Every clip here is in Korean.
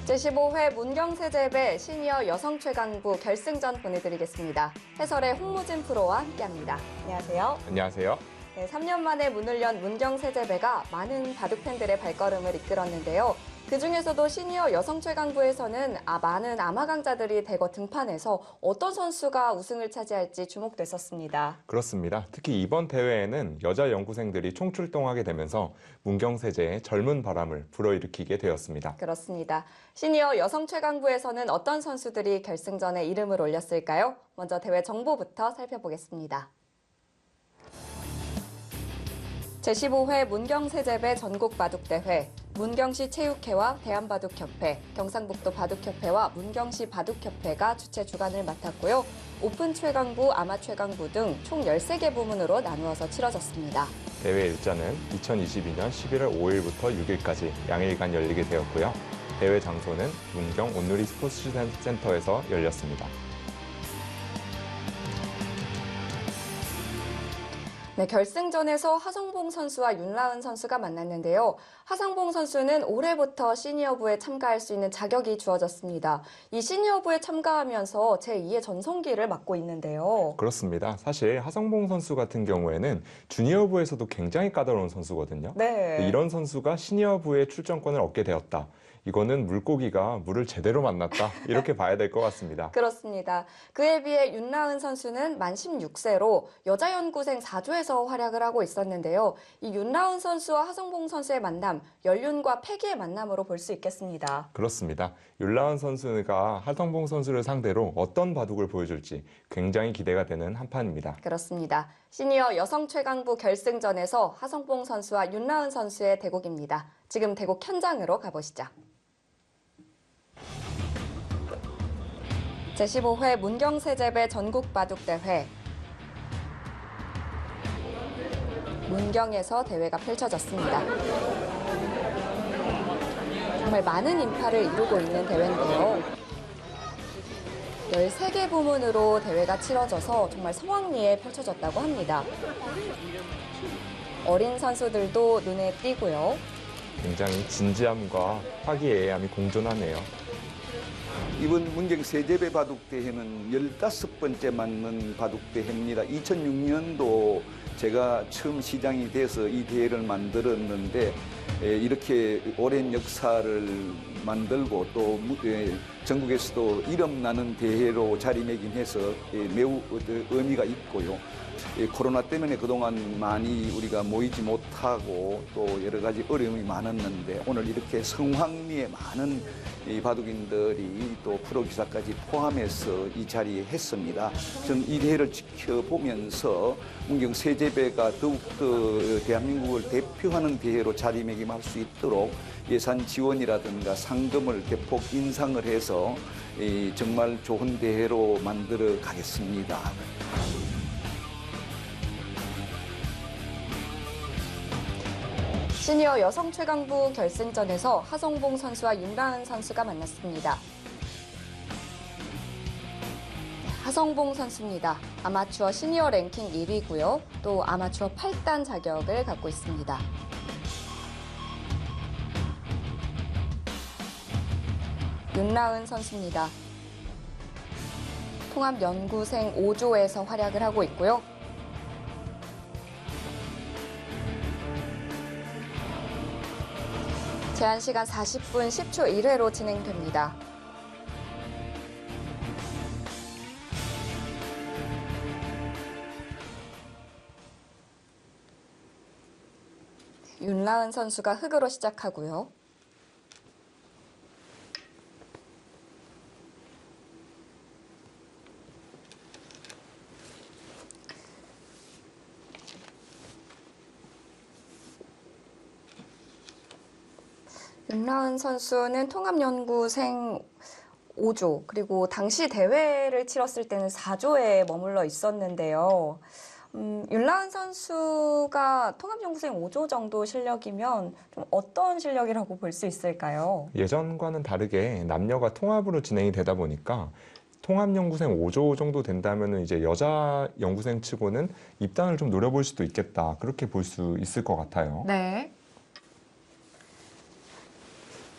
제15회 문경세제배 시니어 여성 최강부 결승전 보내드리겠습니다. 해설의 홍무진 프로와 함께합니다. 안녕하세요. 안녕하세요. 네, 3년 만에 문을 연 문경세제배가 많은 바둑 팬들의 발걸음을 이끌었는데요. 그중에서도 시니어 여성 최강부에서는 많은 아마 강자들이 대거 등판해서 어떤 선수가 우승을 차지할지 주목됐었습니다. 그렇습니다. 특히 이번 대회에는 여자 연구생들이 총출동하게 되면서 문경세제의 젊은 바람을 불어일으키게 되었습니다. 그렇습니다. 시니어 여성 최강부에서는 어떤 선수들이 결승전에 이름을 올렸을까요? 먼저 대회 정보부터 살펴보겠습니다. 제15회 문경세제배 전국바둑대회, 문경시 체육회와 대한바둑협회, 경상북도 바둑협회와 문경시 바둑협회가 주최 주관을 맡았고요. 오픈 최강부, 아마 최강부 등 총 13개 부문으로 나누어서 치러졌습니다. 대회 일자는 2022년 11월 5일부터 6일까지 양일간 열리게 되었고요. 대회 장소는 문경 온누리 스포츠센터에서 열렸습니다. 네, 결승전에서 하성봉 선수와 윤라은 선수가 만났는데요. 하성봉 선수는 올해부터 시니어부에 참가할 수 있는 자격이 주어졌습니다. 이 시니어부에 참가하면서 제2의 전성기를 맞고 있는데요. 그렇습니다. 사실 하성봉 선수 같은 경우에는 주니어부에서도 굉장히 까다로운 선수거든요. 네. 이런 선수가 시니어부에 출전권을 얻게 되었다. 이거는 물고기가 물을 제대로 만났다. 이렇게 봐야 될 것 같습니다. 그렇습니다. 그에 비해 윤라은 선수는 만 16세로 여자 연구생 4조에서 활약을 하고 있었는데요. 이 윤라은 선수와 하성봉 선수의 만남, 연륜과 패기의 만남으로 볼 수 있겠습니다. 그렇습니다. 윤라은 선수가 하성봉 선수를 상대로 어떤 바둑을 보여줄지 굉장히 기대가 되는 한판입니다. 그렇습니다. 시니어 여성 최강부 결승전에서 하성봉 선수와 윤라은 선수의 대국입니다. 지금 대국 현장으로 가보시죠. 제15회 문경세제배 전국바둑대회. 문경에서 대회가 펼쳐졌습니다. 정말 많은 인파를 이루고 있는 대회인데요. 13개 부문으로 대회가 치러져서 정말 성황리에 펼쳐졌다고 합니다. 어린 선수들도 눈에 띄고요. 굉장히 진지함과 화기애애함이 공존하네요. 이번 문경 세제배 바둑대회는 15번째 맞는 바둑대회입니다. 2006년도 제가 처음 시장이 돼서 이 대회를 만들었는데 이렇게 오랜 역사를 만들고 또 전국에서도 이름 나는 대회로 자리매김해서 매우 의미가 있고요. 코로나 때문에 그동안 많이 우리가 모이지 못하고 또 여러 가지 어려움이 많았는데 오늘 이렇게 성황리에 많은 이 바둑인들이 또 프로기사까지 포함해서 이 자리에 했습니다. 저는 이 대회를 지켜보면서 문경 세제배가 더욱더 대한민국을 대표하는 대회로 자리매김할 수 있도록 예산 지원이라든가 상금을 대폭 인상을 해서 정말 좋은 대회로 만들어 가겠습니다. 시니어 여성 최강부 결승전에서 하성봉 선수와 윤라은 선수가 만났습니다. 하성봉 선수입니다. 아마추어 시니어 랭킹 1위고요. 또 아마추어 8단 자격을 갖고 있습니다. 윤라은 선수입니다. 통합연구생 5조에서 활약을 하고 있고요. 제한 시간 40분 10초 1회로 진행됩니다. 윤라은 선수가 흑으로 시작하고요. 윤라은 선수는 통합연구생 5조, 그리고 당시 대회를 치렀을 때는 4조에 머물러 있었는데요. 윤라은 선수가 통합연구생 5조 정도 실력이면 좀 어떤 실력이라고 볼 수 있을까요? 예전과는 다르게 남녀가 통합으로 진행이 되다 보니까 통합연구생 5조 정도 된다면 이제 여자 연구생 치고는 입단을 좀 노려볼 수도 있겠다. 그렇게 볼 수 있을 것 같아요. 네.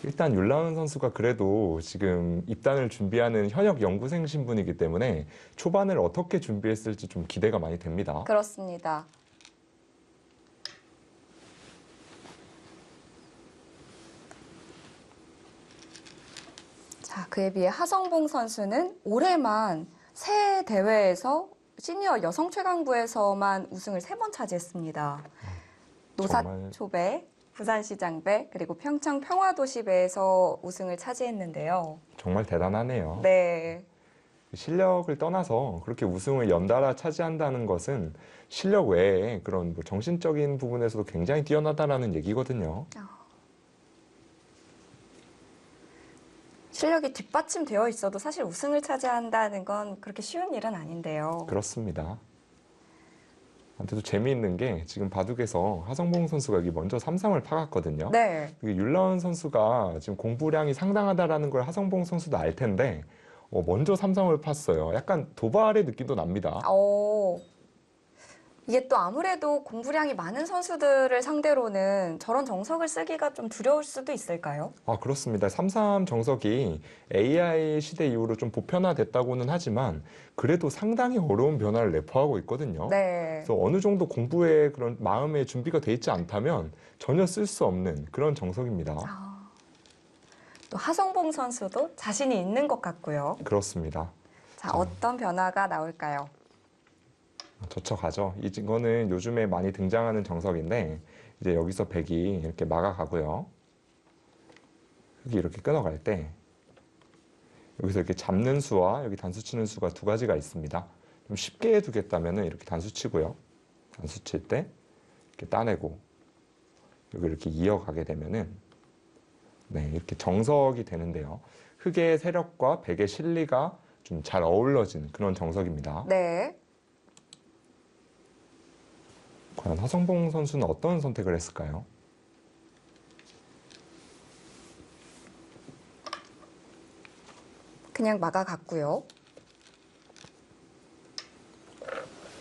일단 율라운 선수가 그래도 지금 입단을 준비하는 현역 연구생 신분이기 때문에 초반을 어떻게 준비했을지 좀 기대가 많이 됩니다. 그렇습니다. 자, 그에 비해 하성봉 선수는 올해만 새 대회에서 시니어 여성 최강부에서만 우승을 3번 차지했습니다. 노사초배, 부산시장배, 그리고 평창 평화도시배에서 우승을 차지했는데요. 정말 대단하네요. 네. 실력을 떠나서 그렇게 우승을 연달아 차지한다는 것은 실력 외에 그런 뭐 정신적인 부분에서도 굉장히 뛰어나다라는 얘기거든요. 실력이 뒷받침되어 있어도 사실 우승을 차지한다는 건 그렇게 쉬운 일은 아닌데요. 그렇습니다. 아무튼 재미있는 게 지금 바둑에서 하성봉 선수가 여기 먼저 3상을 파갔거든요. 네. 율라운 선수가 지금 공부량이 상당하다라는 걸 하성봉 선수도 알 텐데 먼저 3상을 팠어요. 약간 도발의 느낌도 납니다. 이게 또 아무래도 공부량이 많은 선수들을 상대로는 저런 정석을 쓰기가 좀 두려울 수도 있을까요? 그렇습니다. 3.3 정석이 AI 시대 이후로 좀 보편화됐다고는 하지만 그래도 상당히 어려운 변화를 내포하고 있거든요. 네. 그래서 어느 정도 공부에 그런 마음의 준비가 돼 있지 않다면 전혀 쓸 수 없는 그런 정석입니다. 또 하성봉 선수도 자신이 있는 것 같고요. 그렇습니다. 자, 어떤 변화가 나올까요? 젖혀가죠. 이거는 요즘에 많이 등장하는 정석인데 이제 여기서 백이 이렇게 막아가고요. 흑이 이렇게 끊어갈 때 여기서 이렇게 잡는 수와 여기 단수 치는 수가 두 가지가 있습니다. 좀 쉽게 두겠다면 이렇게 단수 치고요. 단수 칠 때 이렇게 따내고 여기 이렇게 이어가게 되면은 이렇게 정석이 되는데요. 흑의 세력과 백의 실리가 좀 잘 어우러진 그런 정석입니다. 네. 과연 하성봉 선수는 어떤 선택을 했을까요? 그냥 막아갔고요.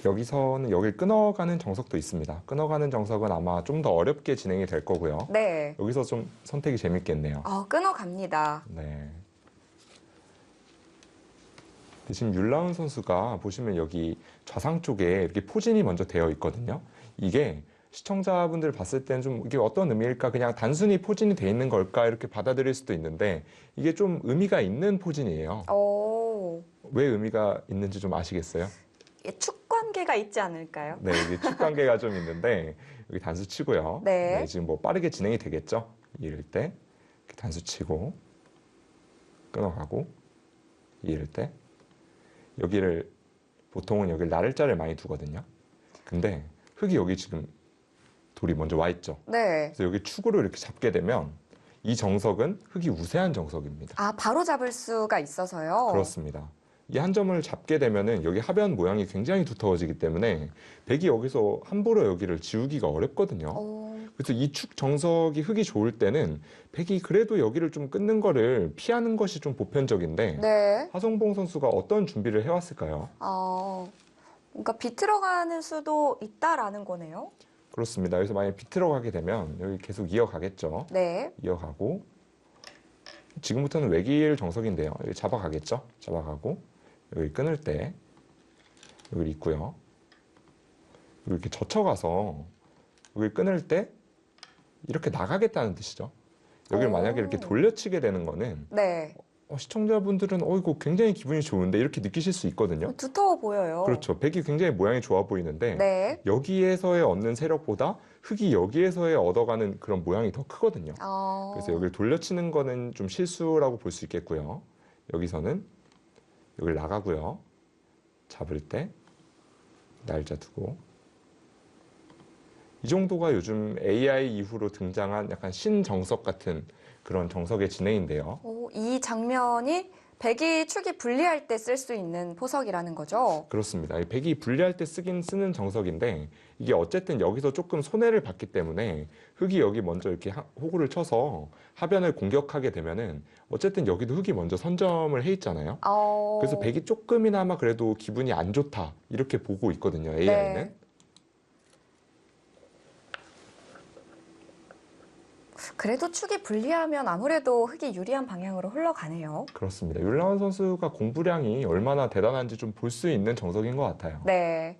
여기서는 여길 끊어가는 정석도 있습니다. 끊어가는 정석은 아마 좀 더 어렵게 진행이 될 거고요. 네. 여기서 좀 선택이 재밌겠네요. 끊어갑니다. 네. 지금 율라운 선수가 보시면 여기 좌상 쪽에 이렇게 포진이 먼저 되어 있거든요. 이게 시청자분들 봤을 때는 좀 이게 어떤 의미일까? 그냥 단순히 포진이 돼 있는 걸까? 이렇게 받아들일 수도 있는데 이게 좀 의미가 있는 포진이에요. 왜 의미가 있는지 좀 아시겠어요? 축 관계가 있지 않을까요? 네, 여기 축 관계가 좀 있는데 여기 단수 치고요. 네. 지금 뭐 빠르게 진행이 되겠죠? 이럴 때 이렇게 단수 치고 끊어가고 이럴 때 여기를 보통은 여기 나를자를 많이 두거든요. 근데 흑이 여기 지금 돌이 먼저 와 있죠. 네. 그래서 여기 축으로 이렇게 잡게 되면 이 정석은 흑이 우세한 정석입니다. 바로 잡을 수가 있어서요. 그렇습니다. 이 한 점을 잡게 되면은 여기 하변 모양이 굉장히 두터워지기 때문에 백이 여기서 함부로 여기를 지우기가 어렵거든요. 그래서 이 축 정석이 흑이 좋을 때는 백이 그래도 여기를 좀 끊는 거를 피하는 것이 좀 보편적인데 네. 하성봉 선수가 어떤 준비를 해왔을까요? 뭔가 비틀어가는 수도 있다라는 거네요. 그렇습니다. 여기서 만약에 비틀어 가게 되면 여기 계속 이어가겠죠. 네. 이어가고 지금부터는 외길 정석인데요. 여기 잡아가겠죠. 잡아가고 여기 끊을 때 여기 있고요. 이렇게 젖혀가서 여기 끊을 때 이렇게 나가겠다는 뜻이죠. 여기를 만약에 이렇게 돌려치게 되는 거는 네. 시청자분들은 이거 굉장히 기분이 좋은데 이렇게 느끼실 수 있거든요. 두터워 보여요. 그렇죠. 백이 굉장히 모양이 좋아 보이는데 네. 여기에서의 얻는 세력보다 흑이 여기에서의 얻어가는 그런 모양이 더 크거든요. 그래서 여기를 돌려치는 거는 좀 실수라고 볼 수 있겠고요. 여기서는 여기를 나가고요. 잡을 때 날짜 두고 이 정도가 요즘 AI 이후로 등장한 약간 신정석 같은 그런 정석의 진행인데요. 이 장면이 백이 축이 불리할 때 쓸 수 있는 포석이라는 거죠? 그렇습니다. 이 백이 불리할 때 쓰는 정석인데 이게 어쨌든 여기서 조금 손해를 봤기 때문에 흑이 여기 먼저 이렇게 호구를 쳐서 하변을 공격하게 되면은 어쨌든 여기도 흑이 먼저 선점을 해 있잖아요. 그래서 백이 조금이나마 그래도 기분이 안 좋다 이렇게 보고 있거든요. AI는. 네. 그래도 축이 불리하면 아무래도 흑이 유리한 방향으로 흘러가네요. 그렇습니다. 율라운 선수가 공부량이 얼마나 대단한지 좀 볼 수 있는 정석인 것 같아요. 네.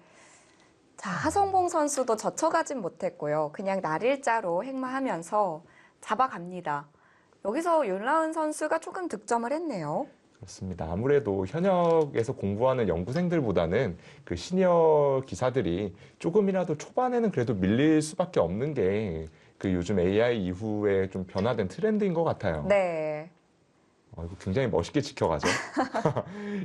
자, 하성봉 선수도 젖혀가진 못했고요. 그냥 날일자로 행마하면서 잡아갑니다. 여기서 윤라은 선수가 조금 득점을 했네요. 그렇습니다. 아무래도 현역에서 공부하는 연구생들보다는 그 시니어 기사들이 조금이라도 초반에는 그래도 밀릴 수밖에 없는 게 그 요즘 AI 이후에 좀 변화된 트렌드인 것 같아요. 네. 이거 굉장히 멋있게 지켜가죠.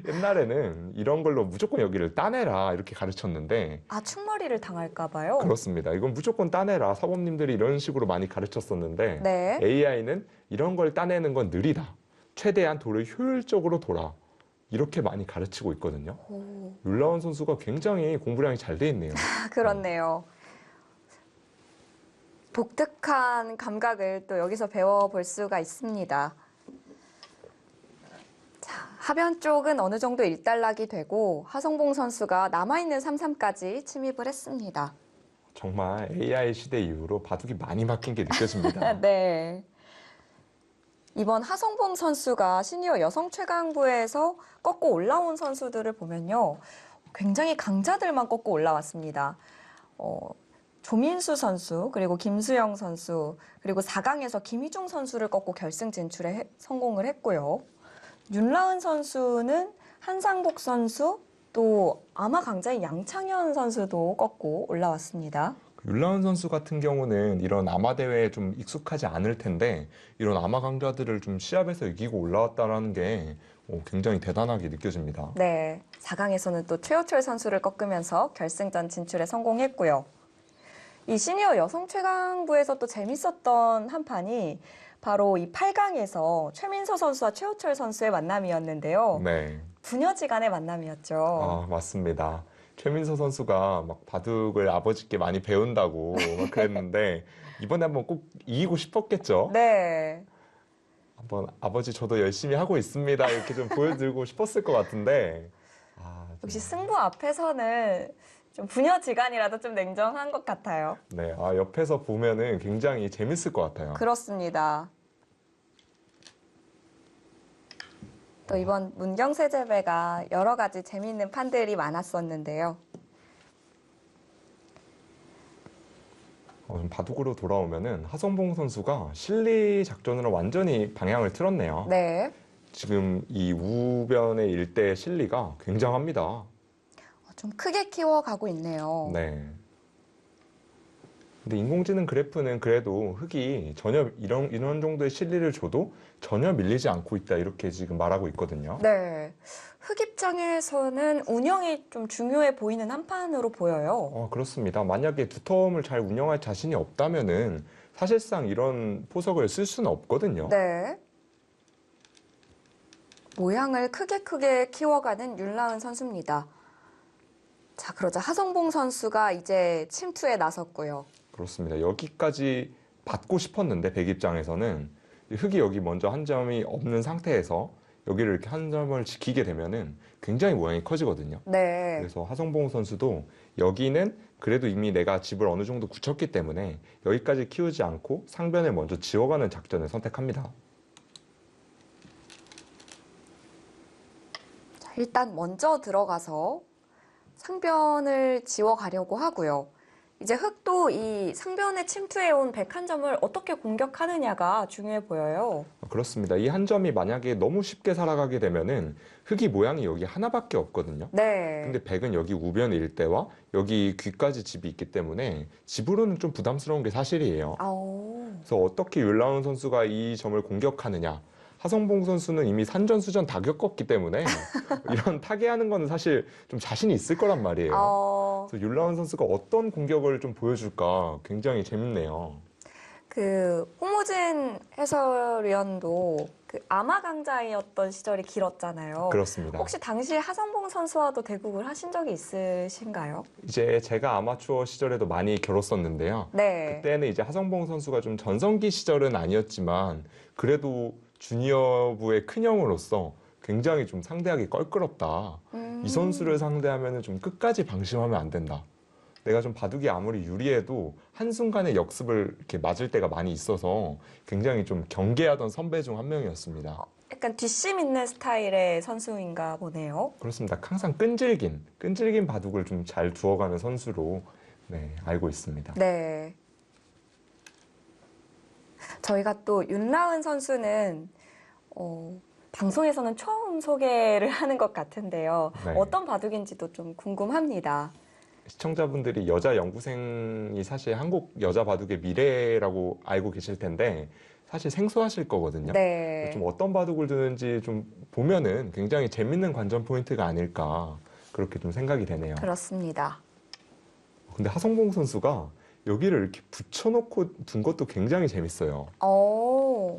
옛날에는 이런 걸로 무조건 여기를 따내라 이렇게 가르쳤는데 아, 축머리를 당할까 봐요. 그렇습니다. 이건 무조건 따내라. 사범님들이 이런 식으로 많이 가르쳤었는데 네. AI는 이런 걸 따내는 건 느리다. 최대한 돌을 효율적으로 돌아. 이렇게 많이 가르치고 있거든요. 오, 율라운 선수가 굉장히 공부량이 잘 돼 있네요. 그렇네요. 독특한 감각을 또 여기서 배워볼 수가 있습니다. 자, 하변 쪽은 어느 정도 일단락이 되고 하성봉 선수가 남아있는 3-3까지 침입을 했습니다. 정말 AI 시대 이후로 바둑이 많이 바뀐 게 느껴집니다. 네. 이번 하성봉 선수가 시니어 여성 최강부에서 꺾고 올라온 선수들을 보면요. 굉장히 강자들만 꺾고 올라왔습니다. 조민수 선수, 그리고 김수영 선수, 그리고 4강에서 김희중 선수를 꺾고 결승 진출에 성공을 했고요. 윤라은 선수는 한상복 선수, 또 아마 강자인 양창현 선수도 꺾고 올라왔습니다. 율라운 선수 같은 경우는 이런 아마 대회에 좀 익숙하지 않을 텐데 이런 아마 강자들을 좀 시합에서 이기고 올라왔다는 게 굉장히 대단하게 느껴집니다. 네, 4강에서는 또 최호철 선수를 꺾으면서 결승전 진출에 성공했고요. 이 시니어 여성 최강부에서 또 재밌었던 한 판이 바로 이 8강에서 최민서 선수와 최호철 선수의 만남이었는데요. 네, 부녀지간의 만남이었죠. 맞습니다. 최민서 선수가 막 바둑을 아버지께 많이 배운다고 막 그랬는데 이번에 한번 꼭 이기고 싶었겠죠. 네, 한번 아버지 저도 열심히 하고 있습니다 이렇게 좀 보여드리고 싶었을 것 같은데 역시 승부 앞에서는 좀 부녀지간이라도 좀 냉정한 것 같아요. 네, 옆에서 보면은 굉장히 재밌을 것 같아요. 그렇습니다. 또 이번 문경세제배가 여러 가지 재미있는 판들이 많았었는데요. 좀 바둑으로 돌아오면은 하성봉 선수가 실리 작전으로 완전히 방향을 틀었네요. 네. 지금 이 우변의 일대 실리가 굉장합니다. 좀 크게 키워가고 있네요. 네. 근데 인공지능 그래프는 그래도 흑이 전혀 이런 정도의 실리를 줘도 전혀 밀리지 않고 있다 이렇게 지금 말하고 있거든요. 네. 흑 입장에서는 운영이 좀 중요해 보이는 한 판으로 보여요. 그렇습니다. 만약에 두텀을 잘 운영할 자신이 없다면은 사실상 이런 포석을 쓸 수는 없거든요. 네. 모양을 크게 키워가는 윤라은 선수입니다. 자, 그러자 하성봉 선수가 이제 침투에 나섰고요. 그렇습니다. 여기까지 받고 싶었는데 백 입장에서는 흑이 여기 먼저 한 점이 없는 상태에서 여기를 이렇게 한 점을 지키게 되면은 굉장히 모양이 커지거든요. 네. 그래서 하성봉 선수도 여기는 그래도 이미 내가 집을 어느 정도 굳혔기 때문에 여기까지 키우지 않고 상변을 먼저 지워가는 작전을 선택합니다. 자, 일단 먼저 들어가서 상변을 지워가려고 하고요. 이제 흑도 이 상변에 침투해온 101점을 어떻게 공격하느냐가 중요해 보여요. 그렇습니다. 이 한 점이 만약에 너무 쉽게 살아가게 되면은 흑이 모양이 여기 하나밖에 없거든요. 네. 근데 백은 여기 우변 일대와 여기 귀까지 집이 있기 때문에 집으로는 좀 부담스러운 게 사실이에요. 아오. 그래서 어떻게 율라운 선수가 이 점을 공격하느냐. 하성봉 선수는 이미 산전수전 다 겪었기 때문에 이런 타개하는 거는 사실 좀 자신이 있을 거란 말이에요. 그래서 율라운 선수가 어떤 공격을 좀 보여줄까 굉장히 재밌네요. 홍무진 해설위원도 아마 강자였던 시절이 길었잖아요. 그렇습니다. 혹시 당시 하성봉 선수와도 대국을 하신 적이 있으신가요? 이제 제가 아마추어 시절에도 많이 겨뤘었는데요. 네. 그때는 이제 하성봉 선수가 좀 전성기 시절은 아니었지만 그래도 주니어부의 큰형으로서 굉장히 좀 상대하기 껄끄럽다. 이 선수를 상대하면 좀 끝까지 방심하면 안 된다. 내가 좀 바둑이 아무리 유리해도 한순간에 역습을 이렇게 맞을 때가 많이 있어서 굉장히 좀 경계하던 선배 중 한 명이었습니다. 약간 뒷심 있는 스타일의 선수인가 보네요. 그렇습니다. 항상 끈질긴 바둑을 좀 잘 두어가는 선수로 네, 알고 있습니다. 네. 저희가 또 윤라은 선수는 방송에서는 처음 소개를 하는 것 같은데요. 네. 어떤 바둑인지도 좀 궁금합니다. 시청자분들이 여자 연구생이 사실 한국 여자 바둑의 미래라고 알고 계실 텐데 사실 생소하실 거거든요. 네. 좀 어떤 바둑을 두는지 좀 보면은 굉장히 재밌는 관전 포인트가 아닐까 그렇게 좀 생각이 되네요. 그렇습니다. 근데 하성봉 선수가 여기를 이렇게 붙여놓고 둔 것도 굉장히 재밌어요.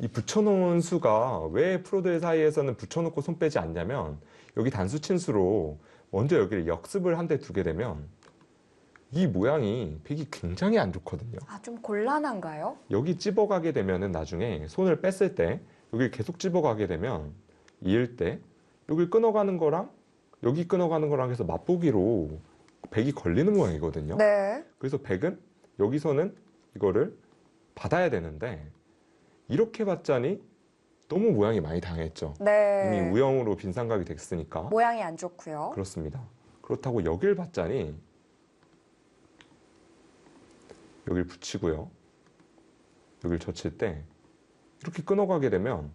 이 붙여놓은 수가 왜 프로들 사이에서는 붙여놓고 손 빼지 않냐면 여기 단수 친수로 먼저 여기를 역습을 한 대 두게 되면 이 모양이 백이 굉장히 안 좋거든요. 아, 좀 곤란한가요? 여기 찝어가게 되면은 나중에 손을 뺐을 때 여기 계속 찝어가게 되면 이을 때 여기 끊어가는 거랑 여기 끊어가는 거랑 해서 맛보기로 백이 걸리는 모양이거든요. 네. 그래서 백은 여기서는 이거를 받아야 되는데 이렇게 받자니 너무 모양이 많이 당했죠. 네. 이미 우영으로 빈상각이 됐으니까. 모양이 안 좋고요. 그렇습니다. 그렇다고 여길 받자니 여길 붙이고요. 여길 젖힐 때 이렇게 끊어가게 되면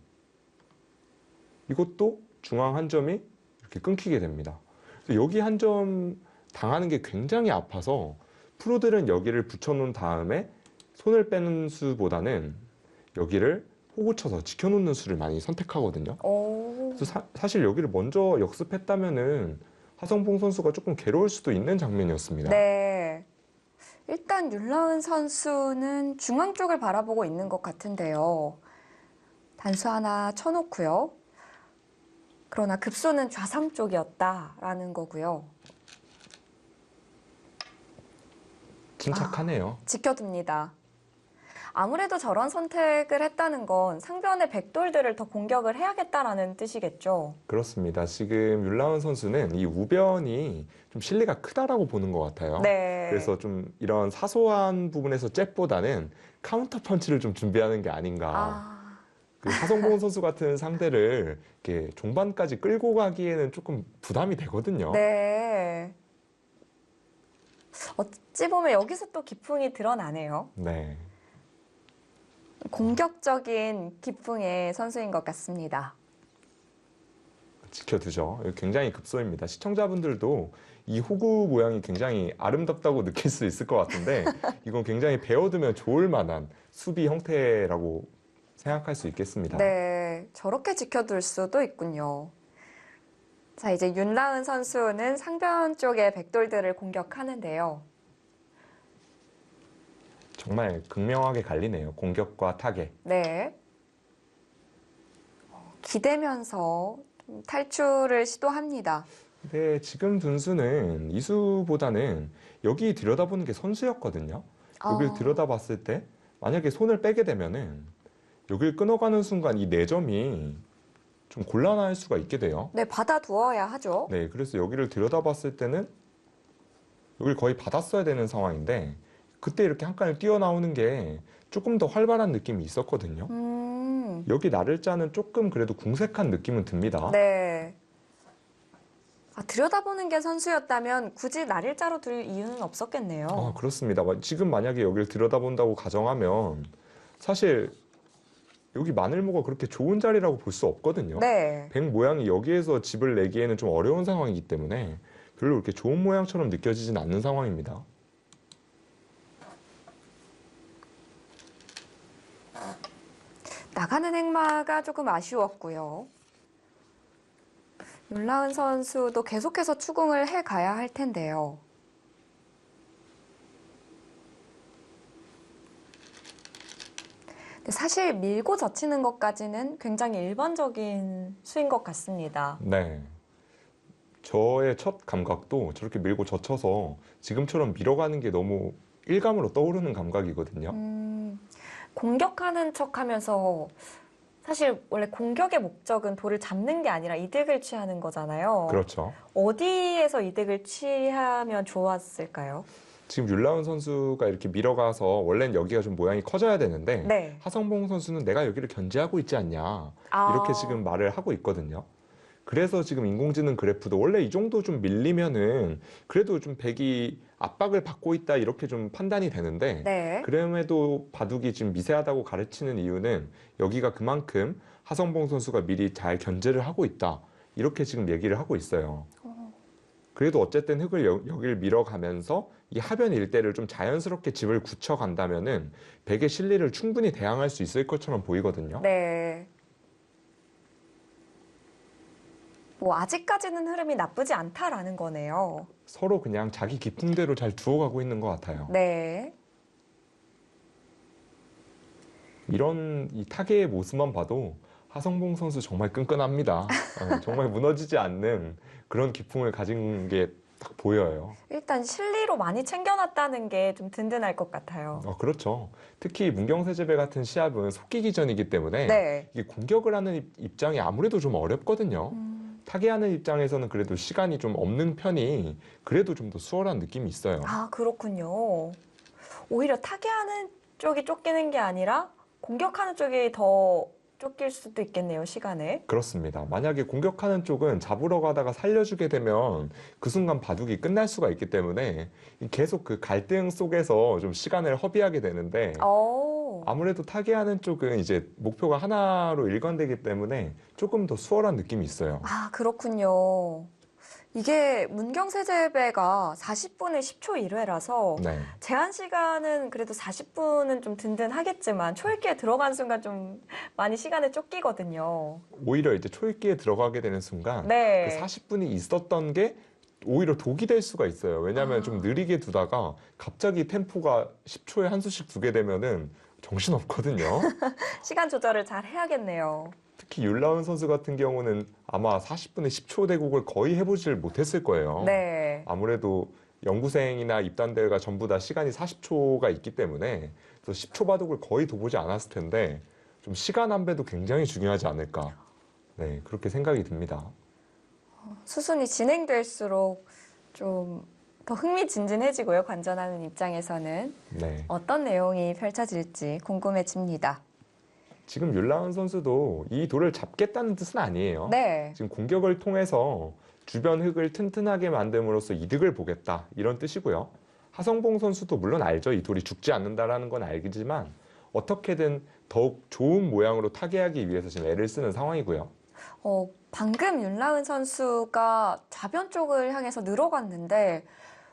이것도 중앙 한 점이 이렇게 끊기게 됩니다. 그래서 여기 한 점 당하는 게 굉장히 아파서 프로들은 여기를 붙여놓은 다음에 손을 빼는 수보다는 여기를 호구 쳐서 지켜놓는 수를 많이 선택하거든요. 그래서 사실 여기를 먼저 역습했다면은 하성봉 선수가 조금 괴로울 수도 있는 장면이었습니다. 네. 일단 윤라은 선수는 중앙 쪽을 바라보고 있는 것 같은데요. 단수 하나 쳐놓고요. 그러나 급소는 좌상 쪽이었다라는 거고요. 침착하네요. 지켜둡니다. 아무래도 저런 선택을 했다는 건 상대방의 백돌들을 더 공격을 해야겠다라는 뜻이겠죠. 그렇습니다. 지금 윤라은 선수는 이 우변이 좀 실리가 크다라고 보는 것 같아요. 네. 그래서 좀 이런 사소한 부분에서 잽보다는 카운터 펀치를 좀 준비하는 게 아닌가. 그 하성봉 선수 같은 상대를 이렇게 종반까지 끌고 가기에는 조금 부담이 되거든요. 네. 어찌 보면 여기서 또 기풍이 드러나네요. 네. 공격적인 기풍의 선수인 것 같습니다. 지켜두죠. 굉장히 급소입니다. 시청자분들도 이 호구 모양이 굉장히 아름답다고 느낄 수 있을 것 같은데 이건 굉장히 배워두면 좋을 만한 수비 형태라고 생각할 수 있겠습니다. 네, 저렇게 지켜둘 수도 있군요. 자, 이제 윤라은 선수는 상변 쪽의 백돌들을 공격하는데요. 정말 극명하게 갈리네요. 공격과 타겟. 네. 기대면서 좀 탈출을 시도합니다. 근데 지금 둔수는 이수보다는 여기 들여다보는 게 선수였거든요. 여길 들여다봤을 때 만약에 손을 빼게 되면은 여길 끊어가는 순간 이 4점이 좀 곤란할 수가 있게 돼요. 네, 받아두어야 하죠. 네, 그래서 여기를 들여다봤을 때는 여기를 거의 받았어야 되는 상황인데 그때 이렇게 한 칸을 뛰어나오는 게 조금 더 활발한 느낌이 있었거든요. 여기 나를자는 조금 그래도 궁색한 느낌은 듭니다. 네. 들여다보는 게 선수였다면 굳이 나릴자로 둘 이유는 없었겠네요. 그렇습니다. 지금 만약에 여기를 들여다본다고 가정하면 사실 여기 마늘모가 그렇게 좋은 자리라고 볼 수 없거든요. 네. 백 모양이 여기에서 집을 내기에는 좀 어려운 상황이기 때문에 별로 그렇게 좋은 모양처럼 느껴지진 않는 상황입니다. 나가는 행마가 조금 아쉬웠고요. 윤라은 선수도 계속해서 추궁을 해가야 할 텐데요. 근데 사실 밀고 젖히는 것까지는 굉장히 일반적인 수인 것 같습니다. 네. 저의 첫 감각도 저렇게 밀고 젖혀서 지금처럼 밀어가는 게 너무 일감으로 떠오르는 감각이거든요. 공격하는 척하면서 사실 원래 공격의 목적은 돌을 잡는 게 아니라 이득을 취하는 거잖아요. 그렇죠. 어디에서 이득을 취하면 좋았을까요? 지금 율라운 선수가 이렇게 밀어가서 원래는 여기가 좀 모양이 커져야 되는데 네. 하성봉 선수는 내가 여기를 견제하고 있지 않냐 이렇게 지금 말을 하고 있거든요. 그래서 지금 인공지능 그래프도 원래 이 정도 좀 밀리면은 그래도 좀 백이 압박을 받고 있다 이렇게 좀 판단이 되는데 네. 그럼에도 바둑이 지금 미세하다고 가르치는 이유는 여기가 그만큼 하성봉 선수가 미리 잘 견제를 하고 있다 이렇게 지금 얘기를 하고 있어요. 그래도 어쨌든 흙을 여기를 밀어가면서 이 하변 일대를 좀 자연스럽게 집을 굳혀간다면은 백의 실리를 충분히 대항할 수 있을 것처럼 보이거든요. 네. 뭐 아직까지는 흐름이 나쁘지 않다라는 거네요. 서로 그냥 자기 기풍대로 잘 두어가고 있는 것 같아요. 네. 이런 이 타계의 모습만 봐도 하성봉 선수 정말 끈끈합니다. 정말 무너지지 않는 그런 기풍을 가진 게 딱 보여요. 일단 실리로 많이 챙겨놨다는 게 좀 든든할 것 같아요. 그렇죠. 특히 문경세제배 같은 시합은 속기기전이기 때문에 네. 이게 공격을 하는 입장이 아무래도 좀 어렵거든요. 타계하는 입장에서는 그래도 시간이 좀 없는 편이 그래도 좀 더 수월한 느낌이 있어요. 아, 그렇군요. 오히려 타개하는 쪽이 쫓기는 게 아니라 공격하는 쪽이 더 쫓길 수도 있겠네요, 시간을. 그렇습니다. 만약에 공격하는 쪽은 잡으러 가다가 살려주게 되면 그 순간 바둑이 끝날 수가 있기 때문에 계속 그 갈등 속에서 좀 시간을 허비하게 되는데 아무래도 타계하는 쪽은 이제 목표가 하나로 일관되기 때문에 조금 더 수월한 느낌이 있어요. 아, 그렇군요. 이게 문경세제배가 40분에 10초 1회라서 네. 제한 시간은 그래도 40분은 좀 든든하겠지만 초읽기에 들어간 순간 좀 많이 시간에 쫓기거든요. 오히려 이제 초읽기에 들어가게 되는 순간 네. 그 40분이 있었던 게 오히려 독이 될 수가 있어요. 왜냐하면 좀 느리게 두다가 갑자기 템포가 10초에 한 수씩 두게 되면은 정신없거든요. 시간 조절을 잘 해야겠네요. 특히 율라운 선수 같은 경우는 아마 40분에 10초 대국을 거의 해보질 못했을 거예요. 네. 아무래도 연구생이나 입단대가 전부 다 시간이 40초가 있기 때문에 그래서 10초 바둑을 거의 둬보지 않았을 텐데 좀 시간 안배도 굉장히 중요하지 않을까. 네, 그렇게 생각이 듭니다. 수순이 진행될수록 좀 더 흥미진진해지고요, 관전하는 입장에서는. 네. 어떤 내용이 펼쳐질지 궁금해집니다. 지금 율라운 선수도 이 돌을 잡겠다는 뜻은 아니에요. 네. 지금 공격을 통해서 주변 흙을 튼튼하게 만듦으로써 이득을 보겠다 이런 뜻이고요. 하성봉 선수도 물론 알죠. 이 돌이 죽지 않는다라는 건 알겠지만 어떻게든 더욱 좋은 모양으로 타개하기 위해서 지금 애를 쓰는 상황이고요. 방금 윤라은 선수가 좌변 쪽을 향해서 늘어갔는데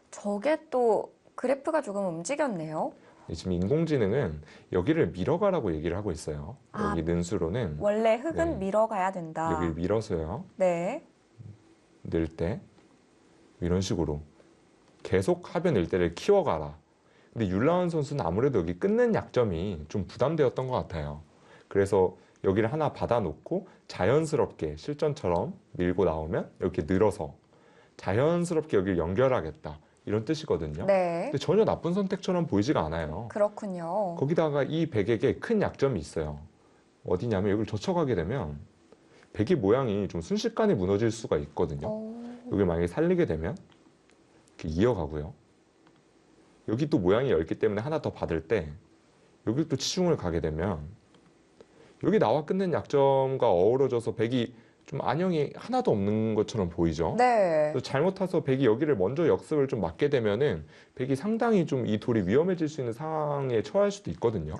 저게 또 그래프가 조금 움직였네요. 지금 인공지능은 여기를 밀어가라고 얘기를 하고 있어요. 여기 는수로는 원래 흙은 네. 밀어가야 된다. 여기를 밀어서요. 네. 늘 때 이런 식으로 계속 하변 일대를 키워가라. 근데 율라운 선수는 아무래도 여기 끊는 약점이 좀 부담되었던 것 같아요. 그래서 여기를 하나 받아놓고 자연스럽게 실전처럼 밀고 나오면 이렇게 늘어서 자연스럽게 여기를 연결하겠다. 이런 뜻이거든요. 네. 근데 전혀 나쁜 선택처럼 보이지가 않아요. 그렇군요. 거기다가 이 백에게 큰 약점이 있어요. 어디냐면 여기를 젖혀가게 되면 백의 모양이 좀 순식간에 무너질 수가 있거든요. 여기 만약에 살리게 되면 이렇게 이어가고요. 여기 또 모양이 얇기 때문에 하나 더 받을 때 여기 또 치중을 가게 되면 여기 나와 끊는 약점과 어우러져서 백이 좀 안형이 하나도 없는 것처럼 보이죠. 네. 그래서 잘못해서 백이 여기를 먼저 역습을 좀 맞게 되면은 백이 상당히 좀 이 돌이 위험해질 수 있는 상황에 처할 수도 있거든요.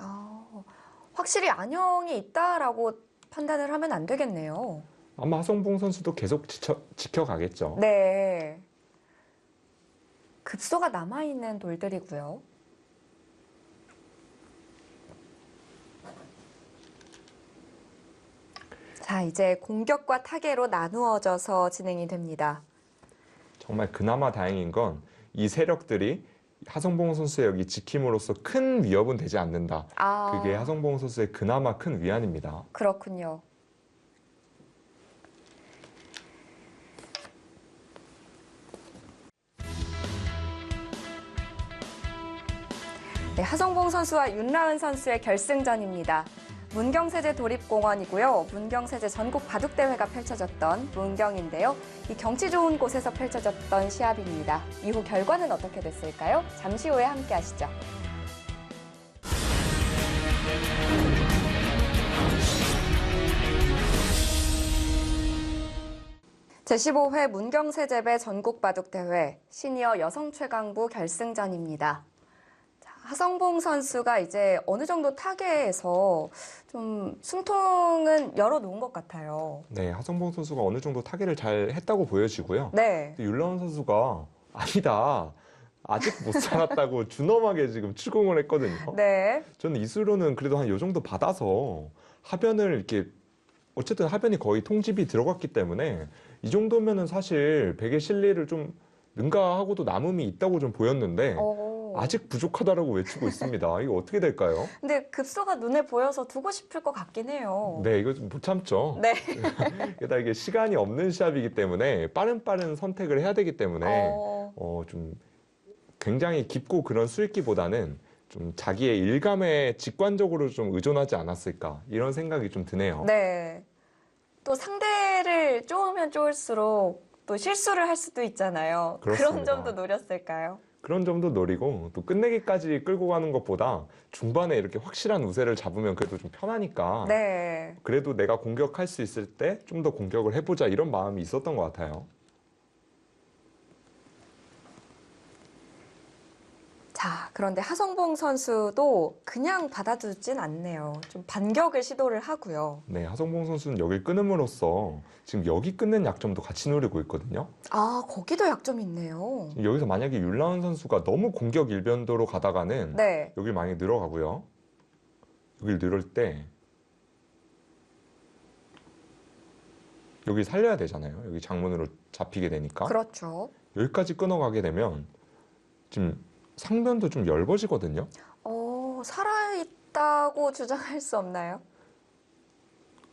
확실히 안형이 있다라고 판단을 하면 안 되겠네요. 아마 하성봉 선수도 계속 지켜가겠죠. 네. 급소가 남아있는 돌들이고요. 자, 이제 공격과 타개로 나누어져서 진행이 됩니다. 정말 그나마 다행인 건 이 세력들이 하성봉 선수의 여기 지킴으로써 큰 위협은 되지 않는다. 그게 하성봉 선수의 그나마 큰 위안입니다. 그렇군요. 네, 하성봉 선수와 윤라은 선수의 결승전입니다. 문경세제 도립공원이고요. 문경세제 전국 바둑대회가 펼쳐졌던 문경인데요. 이 경치 좋은 곳에서 펼쳐졌던 시합입니다. 이후 결과는 어떻게 됐을까요? 잠시 후에 함께 하시죠. 제15회 문경세제배 전국바둑대회 시니어 여성 최강부 결승전입니다. 하성봉 선수가 이제 어느 정도 타계에서 좀 숨통은 열어놓은 것 같아요. 네, 하성봉 선수가 어느 정도 타계를 잘 했다고 보여지고요. 네. 율라운 선수가 아니다. 아직 못 살았다고 준엄하게 지금 추궁을 했거든요. 네. 저는 이수로는 그래도 한 요 정도 받아서 하변을 이렇게 어쨌든 하변이 거의 통집이 들어갔기 때문에 이 정도면은 사실 백의 실리를 좀 능가하고도 남음이 있다고 좀 보였는데 아직 부족하다라고 외치고 있습니다. 이거 어떻게 될까요? 근데 급소가 눈에 보여서 두고 싶을 것 같긴 해요. 네, 이거 좀 못 참죠. 네. 게다가 이게 시간이 없는 시합이기 때문에 빠른 선택을 해야 되기 때문에 좀 굉장히 깊고 그런 수익기보다는 좀 자기의 일감에 직관적으로 좀 의존하지 않았을까 이런 생각이 좀 드네요. 네. 또 상대를 쪼으면 쪼을수록 또 실수를 할 수도 있잖아요. 그렇습니다. 그런 점도 노렸을까요? 그런 점도 노리고 또 끝내기까지 끌고 가는 것보다 중반에 이렇게 확실한 우세를 잡으면 그래도 좀 편하니까 네. 그래도 내가 공격할 수 있을 때 좀 더 공격을 해보자 이런 마음이 있었던 것 같아요. 자, 그런데 하성봉 선수도 그냥 받아두진 않네요. 좀 반격을 시도를 하고요. 네, 하성봉 선수는 여길 끊음으로써 지금 여기 끊는 약점도 같이 노리고 있거든요. 아, 거기도 약점이 있네요. 여기서 만약에 율라운 선수가 너무 공격 일변도로 가다가는 네. 여길 많이 늘어가고요. 여길 늘을 때 여기 살려야 되잖아요. 여기 장문으로 잡히게 되니까. 그렇죠. 여기까지 끊어가게 되면 지금 상변도 좀 엷어지거든요. 살아있다고 주장할 수 없나요?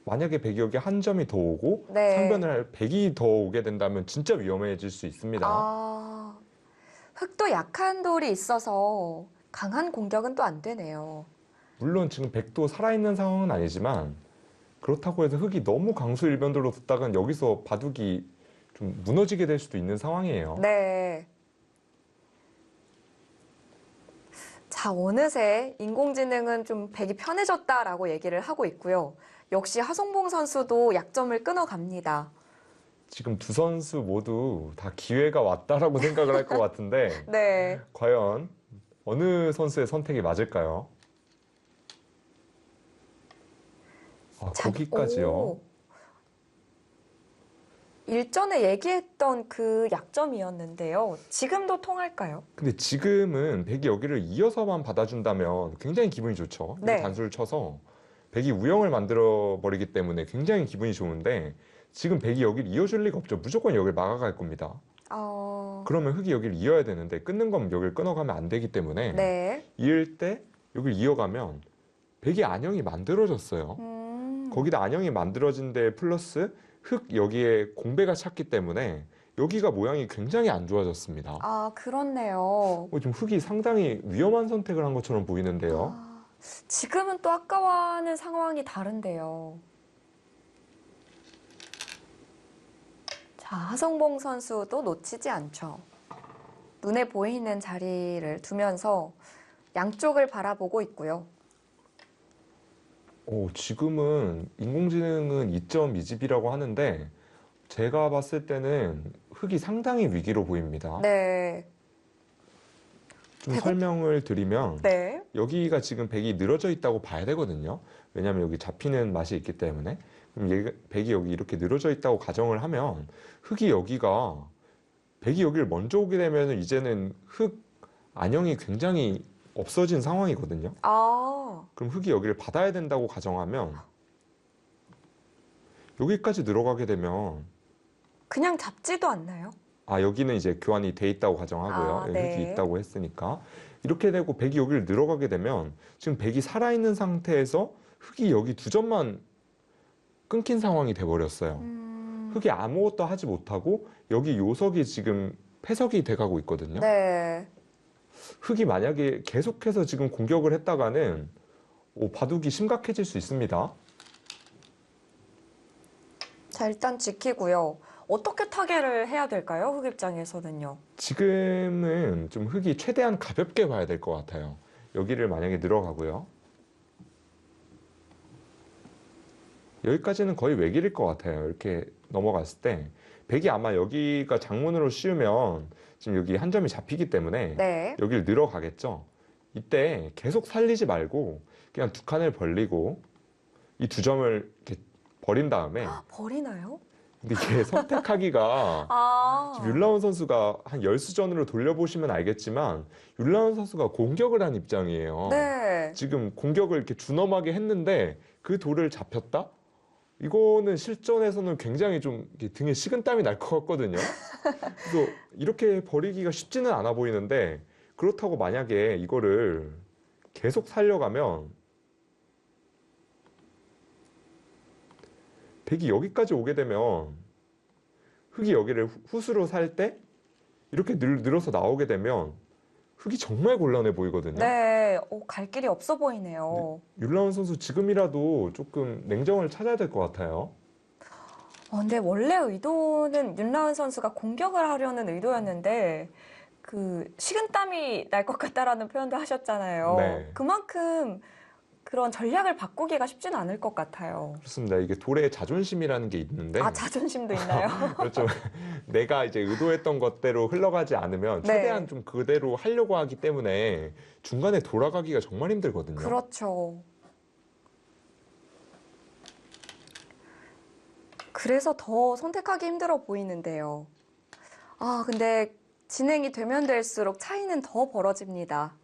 만약에 백이 여기 한 점이 더 오고 네. 상변을 할 백이 더 오게 된다면 진짜 위험해질 수 있습니다. 흙도 약한 돌이 있어서 강한 공격은 또 안 되네요. 물론 지금 백도 살아있는 상황은 아니지만 그렇다고 해서 흙이 너무 강수 일변도로 뒀다간 여기서 바둑이 좀 무너지게 될 수도 있는 상황이에요. 네. 자, 어느새 인공지능은 좀 백이 편해졌다라고 얘기를 하고 있고요. 역시 하성봉 선수도 약점을 끊어갑니다. 지금 두 선수 모두 다 기회가 왔다라고 생각을 할 것 같은데 네. 과연 어느 선수의 선택이 맞을까요? 거기까지요. 일전에 얘기했던 그 약점이었는데요. 지금도 통할까요? 근데 지금은 백이 여기를 이어서만 받아준다면 굉장히 기분이 좋죠. 네. 이거 단수를 쳐서 백이 우영을 만들어 버리기 때문에 굉장히 기분이 좋은데 지금 백이 여기를 이어줄 리가 없죠. 무조건 여기를 막아갈 겁니다. 그러면 흙이 여기를 이어야 되는데 끊는 건 여기를 끊어가면 안 되기 때문에 네. 이을 때 여기를 이어가면 백이 안형이 만들어졌어요. 거기다 안형이 만들어진 데 플러스 흙 여기에 공배가 찼기 때문에 여기가 모양이 굉장히 안 좋아졌습니다. 그렇네요. 지금 흙이 상당히 위험한 선택을 한 것처럼 보이는데요. 지금은 또 아까와는 상황이 다른데요. 자, 하성봉 선수도 놓치지 않죠. 눈에 보이는 자리를 두면서 양쪽을 바라보고 있고요. 지금은 인공지능은 2.2집이라고 하는데 제가 봤을 때는 흙이 상당히 위기로 보입니다. 네. 좀 설명을 드리면 네. 여기가 지금 백이 늘어져 있다고 봐야 되거든요. 왜냐하면 여기 잡히는 맛이 있기 때문에. 그럼 백이 여기 이렇게 늘어져 있다고 가정을 하면 흙이 여기가 백이 여기를 먼저 오게 되면 이제는 흙 안형이 굉장히 없어진 상황이거든요. 그럼 흙이 여기를 받아야 된다고 가정하면 여기까지 들어가게 되면 그냥 잡지도 않나요? 여기는 이제 교환이 돼 있다고 가정하고요. 여기 네. 흙이 있다고 했으니까 이렇게 되고 백이 여기를 들어가게 되면 지금 백이 살아있는 상태에서 흙이 여기 두 점만 끊긴 상황이 돼버렸어요. 흙이 아무것도 하지 못하고 여기 요석이 지금 패석이 돼가고 있거든요. 네. 흙이 만약에 계속해서 지금 공격을 했다가는 바둑이 심각해질 수 있습니다. 자, 일단 지키고요. 어떻게 타개를 해야 될까요? 흑 입장에서는요. 지금은 좀 흑이 최대한 가볍게 봐야 될 것 같아요. 여기를 만약에 늘어가고요. 여기까지는 거의 외길일 것 같아요. 이렇게 넘어갔을 때 백이 아마 여기가 장문으로 씌우면 지금 여기 한 점이 잡히기 때문에 네. 여기를 늘어가겠죠. 이때 계속 살리지 말고 그냥 두 칸을 벌리고 이 두 점을 이렇게 버린 다음에 버리나요? 근데 이게 선택하기가 아. 지금 율라운 선수가 한 10수전으로 돌려보시면 알겠지만 율라운 선수가 공격을 한 입장이에요. 네. 지금 공격을 이렇게 준엄하게 했는데 그 돌을 잡혔다? 이거는 실전에서는 굉장히 좀 이렇게 등에 식은땀이 날 것 같거든요. 그래서 이렇게 버리기가 쉽지는 않아 보이는데 그렇다고 만약에 이거를 계속 살려가면 백이 여기까지 오게 되면 흑이 여기를 후수로 살 때 이렇게 늘어서 나오게 되면 흑이 정말 곤란해 보이거든요. 네. 갈 길이 없어 보이네요. 율라운 선수 지금이라도 조금 냉정을 찾아야 될 것 같아요. 근데 원래 의도는 윤라은 선수가 공격을 하려는 의도였는데 그 식은땀이 날 것 같다라는 표현도 하셨잖아요. 네. 그만큼 그런 전략을 바꾸기가 쉽지는 않을 것 같아요. 그렇습니다. 이게 돌의 자존심이라는 게 있는데 자존심도 있나요? 그렇죠. 내가 이제 의도했던 것대로 흘러가지 않으면 네. 최대한 좀 그대로 하려고 하기 때문에 중간에 돌아가기가 정말 힘들거든요. 그렇죠. 그래서 더 선택하기 힘들어 보이는데요. 근데 진행이 되면 될수록 차이는 더 벌어집니다.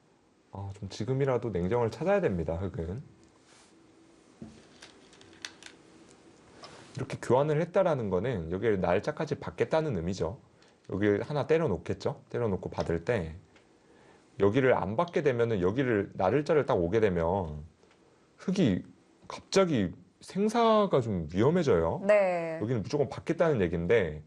좀 지금이라도 냉정을 찾아야 됩니다, 흑은. 이렇게 교환을 했다라는 거는 여기를 날짜까지 받겠다는 의미죠. 여기를 하나 때려 놓겠죠. 때려 놓고 받을 때 여기를 안 받게 되면은 여기를 날짜를 딱 오게 되면 흑이 갑자기 생사가 좀 위험해져요. 네. 여기는 무조건 받겠다는 얘기인데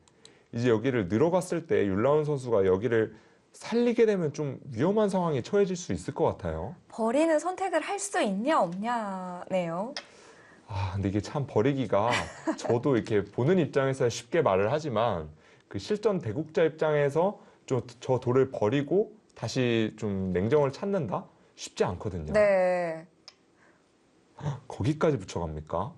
이제 여기를 늘어갔을 때 율라운 선수가 여기를 살리게 되면 좀 위험한 상황에 처해질 수 있을 것 같아요. 버리는 선택을 할 수 있냐 없냐네요. 근데 이게 참 버리기가 저도 이렇게 보는 입장에서 쉽게 말을 하지만 그 실전 대국자 입장에서 좀 저 돌을 버리고 다시 좀 냉정을 찾는다? 쉽지 않거든요. 네. 거기까지 붙여갑니까?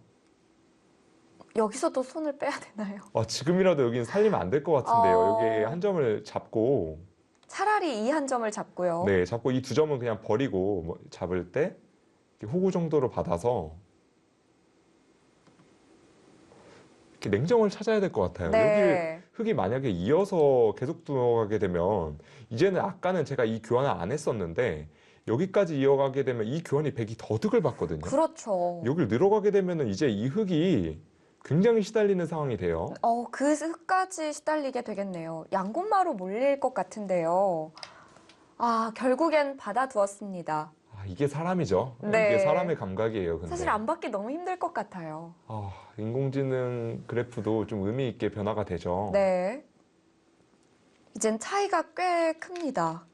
여기서도 손을 빼야 되나요? 지금이라도 여기는 살리면 안 될 것 같은데요. 여기 한 점을 잡고 차라리 이 한 점을 잡고요. 네, 잡고 이 두 점은 그냥 버리고 잡을 때 이렇게 호구 정도로 받아서 이렇게 냉정을 찾아야 될 것 같아요. 네. 여기를 흑이 만약에 이어서 계속 들어가게 되면 이제는 아까는 제가 이 교환을 안 했었는데 여기까지 이어가게 되면 이 교환이 백이 더 득을 받거든요. 그렇죠. 여기를 늘어가게 되면은 이제 이 흑이 굉장히 시달리는 상황이 돼요. 그 흙까지 시달리게 되겠네요. 양곳마루 몰릴 것 같은데요. 결국엔 받아두었습니다. 이게 사람이죠. 네. 이게 사람의 감각이에요. 근데. 사실 안 받기 너무 힘들 것 같아요. 인공지능 그래프도 좀 의미 있게 변화가 되죠. 네. 이젠 차이가 꽤 큽니다.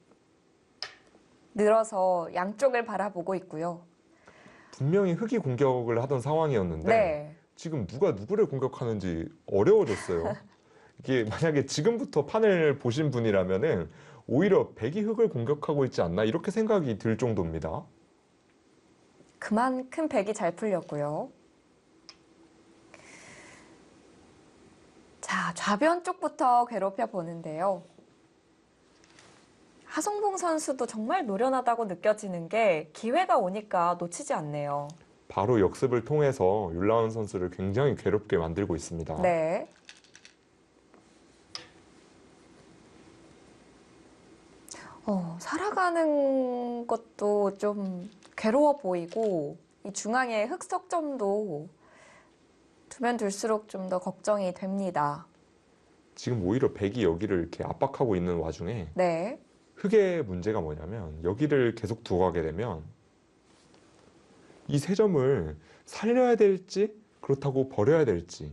늘어서 양쪽을 바라보고 있고요. 분명히 흑이 공격을 하던 상황이었는데 네. 지금 누가 누구를 공격하는지 어려워졌어요. 이게 만약에 지금부터 판을 보신 분이라면은 오히려 백이 흑을 공격하고 있지 않나 이렇게 생각이 들 정도입니다. 그만큼 백이 잘 풀렸고요. 자, 좌변 쪽부터 괴롭혀 보는데요. 하성봉 선수도 정말 노련하다고 느껴지는 게 기회가 오니까 놓치지 않네요. 바로 역습을 통해서 율라운 선수를 굉장히 괴롭게 만들고 있습니다. 네. 살아가는 것도 좀 괴로워 보이고 이 중앙에 흑석점도 두면 둘수록 좀 더 걱정이 됩니다. 지금 오히려 백이 여기를 이렇게 압박하고 있는 와중에 네. 흑의 문제가 뭐냐면 여기를 계속 두고 가게 되면 이 세 점을 살려야 될지 그렇다고 버려야 될지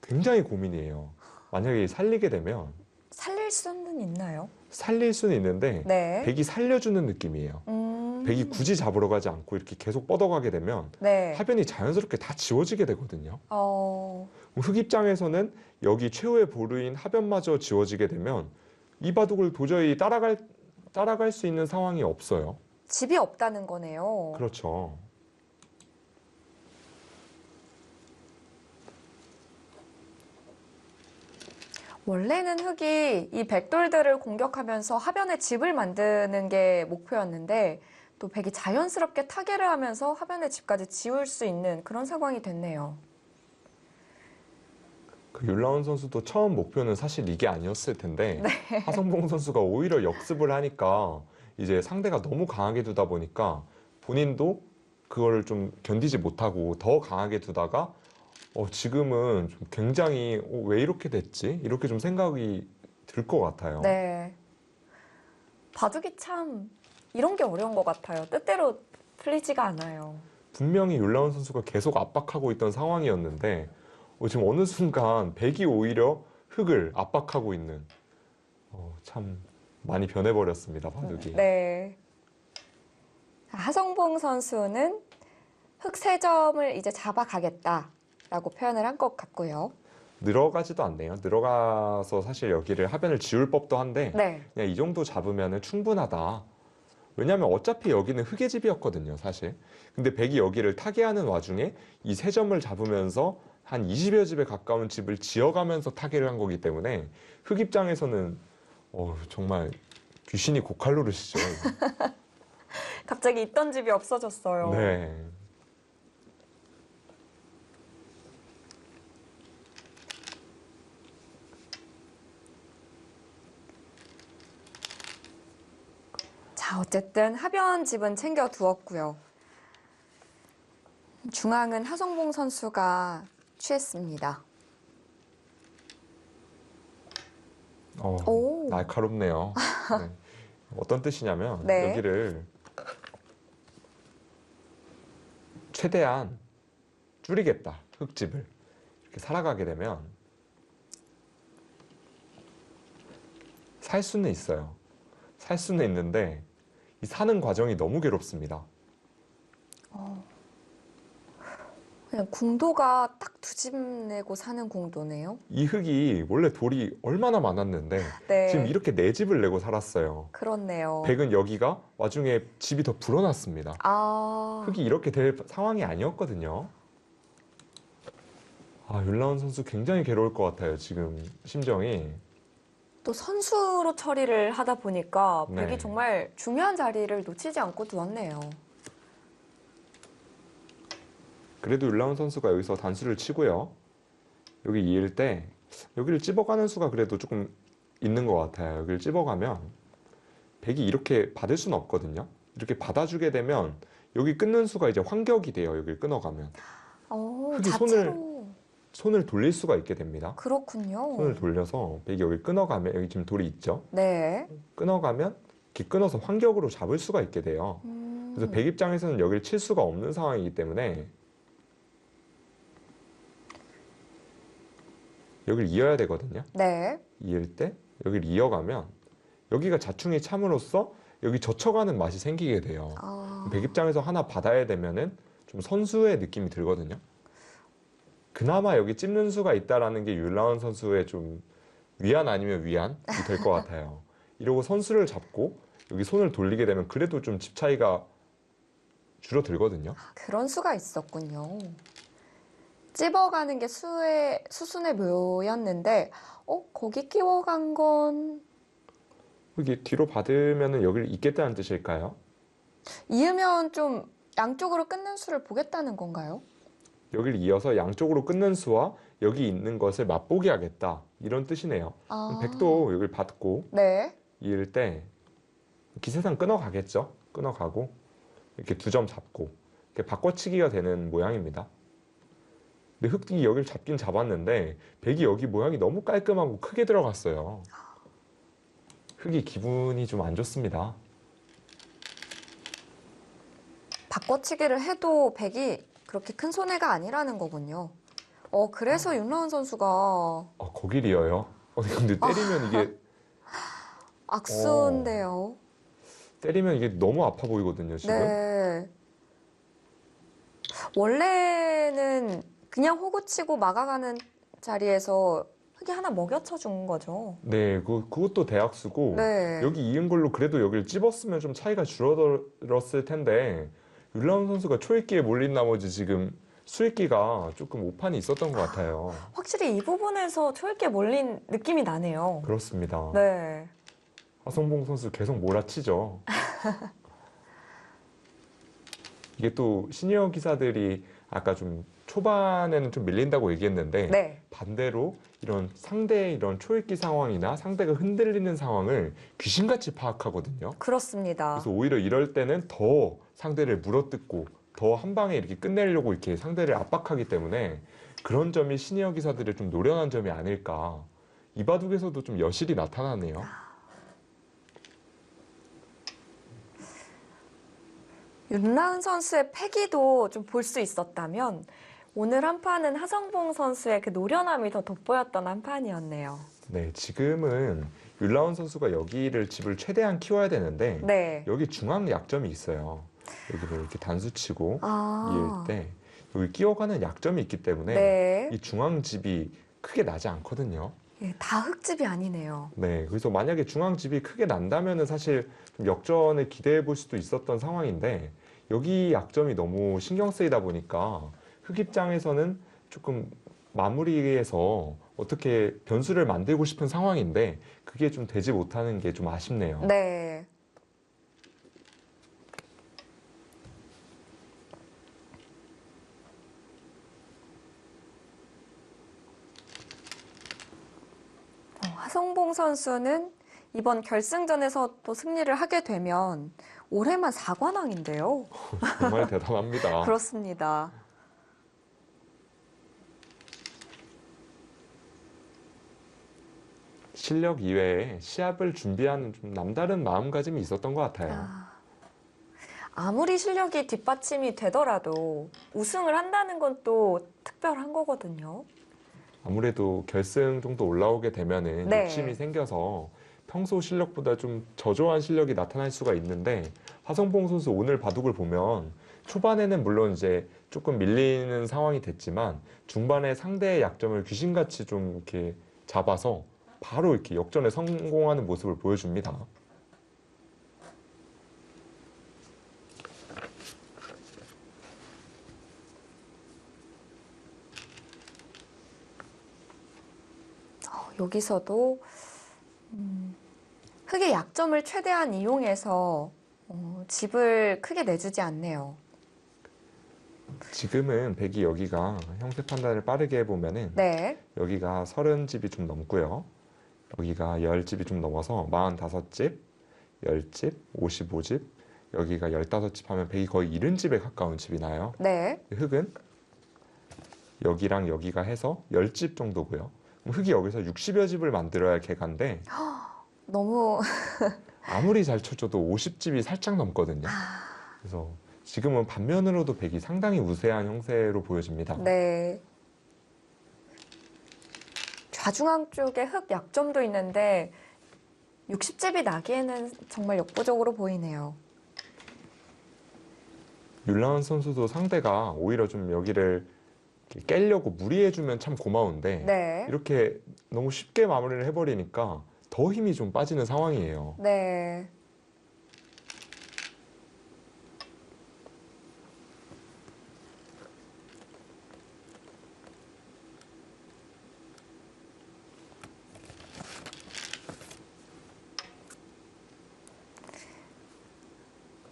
굉장히 고민이에요. 만약에 살리게 되면 살릴 수는 있나요? 살릴 수는 있는데 네. 백이 살려주는 느낌이에요. 백이 굳이 잡으러 가지 않고 이렇게 계속 뻗어가게 되면 네. 하변이 자연스럽게 다 지워지게 되거든요. 어, 흙 입장에서는 여기 최후의 보루인 하변마저 지워지게 되면 이 바둑을 도저히 따라갈 수 있는 상황이 없어요. 집이 없다는 거네요. 그렇죠. 원래는 흙이 이 백돌들을 공격하면서 하변에 집을 만드는 게 목표였는데 또 백이 자연스럽게 타개를 하면서 하변의 집까지 지울 수 있는 그런 상황이 됐네요. 그 율라운 선수도 처음 목표는 사실 이게 아니었을 텐데 하성봉 선수가 오히려 역습을 하니까 이제 상대가 너무 강하게 두다 보니까 본인도 그걸 좀 견디지 못하고 더 강하게 두다가 지금은 좀 굉장히 왜 이렇게 됐지? 이렇게 좀 생각이 들 것 같아요. 네. 바둑이 참 이런 게 어려운 것 같아요. 뜻대로 풀리지가 않아요. 분명히 율라운 선수가 계속 압박하고 있던 상황이었는데 지금 어느 순간 백이 오히려 흙을 압박하고 있는 참 많이 변해버렸습니다, 바둑이. 네. 하성봉 선수는 흙 3점을 이제 잡아가겠다라고 표현을 한 것 같고요. 늘어가지도 않네요. 늘어가서 사실 여기를 하변을 지울 법도 한데 네. 그냥 이 정도 잡으면 충분하다. 왜냐하면 어차피 여기는 흙의 집이었거든요, 사실. 근데 백이 여기를 타개하는 와중에 이 3점을 잡으면서 한 20여 집에 가까운 집을 지어가면서 타개를 한 거기 때문에 흙 입장에서는 정말 귀신이 고칼로르시죠. 갑자기 있던 집이 없어졌어요. 네. 자, 어쨌든 하변 집은 챙겨 두었고요. 중앙은 하성봉 선수가 취했습니다. 오. 날카롭네요. 네. 어떤 뜻이냐면 네. 여기를 최대한 줄이겠다. 흙집을. 이렇게 살아가게 되면 살 수는 있어요. 살 수는 있는데 이 사는 과정이 너무 괴롭습니다. 그냥 궁도가 딱 두 집 내고 사는 궁도네요. 이 흙이 원래 돌이 얼마나 많았는데 네. 지금 이렇게 4집을 내고 살았어요. 그렇네요. 백은 여기가 와중에 집이 더 불어났습니다. 아, 흙이 이렇게 될 상황이 아니었거든요. 율라운 선수 굉장히 괴로울 것 같아요. 지금 심정이. 또 선수로 처리를 하다 보니까 네. 백이 정말 중요한 자리를 놓치지 않고 두었네요. 그래도 율라운 선수가 여기서 단수를 치고요. 여기 이을 때 여기를 찝어가는 수가 그래도 조금 있는 것 같아요. 여기를 찝어가면 백이 이렇게 받을 수는 없거든요. 이렇게 받아주게 되면 여기 끊는 수가 이제 환격이 돼요. 여기를 끊어가면. 흙이 자체로 손을 돌릴 수가 있게 됩니다. 그렇군요. 손을 돌려서 백이 여기 끊어가면 여기 지금 돌이 있죠. 네. 끊어가면 이렇게 끊어서 환격으로 잡을 수가 있게 돼요. 그래서 백 입장에서는 여기를 칠 수가 없는 상황이기 때문에 여기를 이어야 되거든요. 네. 이을 때 여기를 이어가면 여기가 자충이 참으로써 여기 젖혀가는 맛이 생기게 돼요. 백 입장에서 하나 받아야 되면은 좀 선수의 느낌이 들거든요. 그나마 여기 찝는 수가 있다라는 게 율라운 선수의 좀 위안 아니면 위안이 될 것 같아요. 이러고 선수를 잡고 여기 손을 돌리게 되면 그래도 좀 집 차이가 줄어들거든요. 그런 수가 있었군요. 찝어가는 게 수순의 묘였는데, 거기 끼워간 건 이게 뒤로 받으면 여기를 잇겠다는 뜻일까요? 이으면 좀 양쪽으로 끊는 수를 보겠다는 건가요? 여기를 이어서 양쪽으로 끊는 수와 여기 있는 것을 맛보게 하겠다. 이런 뜻이네요. 그럼 백도 여기를 받고 네. 이을 때 기세상 끊어가겠죠. 끊어가고 이렇게 2점 잡고 이렇게 바꿔치기가 되는 모양입니다. 근데 흙이 여기를 잡긴 잡았는데 백이 여기 모양이 너무 깔끔하고 크게 들어갔어요. 흙이 기분이 좀 안 좋습니다. 바꿔치기를 해도 백이 그렇게 큰 손해가 아니라는 거군요. 그래서 윤라은 선수가 거길 이어요. 근데 때리면 이게 악수인데요. 때리면 이게 너무 아파 보이거든요, 지금. 네. 원래는 그냥 호구 치고 막아가는 자리에서 흙이 하나 먹여쳐 준 거죠. 네, 그것도 대학수고 네. 여기 이은 걸로 그래도 여기를 찝었으면 좀 차이가 줄어들었을 텐데 율라운 선수가 초읽기에 몰린 나머지 지금 수읽기가 조금 오판이 있었던 것 같아요. 확실히 이 부분에서 초읽기에 몰린 느낌이 나네요. 그렇습니다. 네. 하성봉 선수 계속 몰아치죠. 이게 또 시니어 기사들이 아까 좀 초반에는 좀 밀린다고 얘기했는데 네. 반대로 이런 상대의 이런 초읽기 상황이나 상대가 흔들리는 상황을 귀신같이 파악하거든요. 그렇습니다. 그래서 오히려 이럴 때는 더 상대를 물어뜯고 더 한 방에 이렇게 끝내려고 이렇게 상대를 압박하기 때문에 그런 점이 시니어 기사들의 좀 노련한 점이 아닐까. 이 바둑에서도 좀 여실히 나타나네요. 윤라은 선수의 패기도 좀 볼 수 있었다면 오늘 한 판은 하성봉 선수의 그 노련함이 더 돋보였던 한 판이었네요. 네, 지금은 율라운 선수가 여기를 집을 최대한 키워야 되는데 네. 여기 중앙 약점이 있어요. 여기를 이렇게 단수 치고 아. 이을 때 여기 끼워가는 약점이 있기 때문에 네. 이 중앙 집이 크게 나지 않거든요. 예, 다 흙집이 아니네요. 네, 그래서 만약에 중앙 집이 크게 난다면은 사실 좀 역전을 기대해 볼 수도 있었던 상황인데 여기 약점이 너무 신경 쓰이다 보니까 흑 입장에서는 조금 마무리해서 어떻게 변수를 만들고 싶은 상황인데 그게 좀 되지 못하는 게 좀 아쉽네요. 네. 하성봉 선수는 이번 결승전에서 또 승리를 하게 되면 올해만 4관왕인데요. 정말 대단합니다. 그렇습니다. 실력 이외에 시합을 준비하는 좀 남다른 마음가짐이 있었던 것 같아요. 아, 아무리 실력이 뒷받침이 되더라도 우승을 한다는 건 또 특별한 거거든요. 아무래도 결승 정도 올라오게 되면은 네. 욕심이 생겨서 평소 실력보다 좀 저조한 실력이 나타날 수가 있는데 하성봉 선수 오늘 바둑을 보면 초반에는 물론 이제 조금 밀리는 상황이 됐지만 중반에 상대의 약점을 귀신같이 좀 이렇게 잡아서 바로 이렇게 역전에 성공하는 모습을 보여줍니다. 여기서도 흙의 약점을 최대한 이용해서 집을 크게 내주지 않네요. 지금은 백이 여기가 형태 판단을 빠르게 해보면은 네. 여기가 30집이 좀 넘고요. 여기가 10집이 좀 넘어서 45집, 10집, 55집, 여기가 15집 하면 백이 거의 70집에 가까운 집이 나요. 네. 흙은 여기랑 여기가 해서 10집 정도고요. 그럼 흙이 여기서 60여 집을 만들어야 개가인데 너무 아무리 잘 쳐줘도 50집이 살짝 넘거든요. 그래서 지금은 반면으로도 백이 상당히 우세한 형세로 보여집니다. 네. 좌중앙 쪽에 흙 약점도 있는데 60집이 나기에는 정말 역부족으로 보이네요. 율라운 선수도 상대가 오히려 좀 여기를 이렇게 깨려고 무리해주면 참 고마운데 네. 이렇게 너무 쉽게 마무리를 해버리니까 더 힘이 좀 빠지는 상황이에요. 네.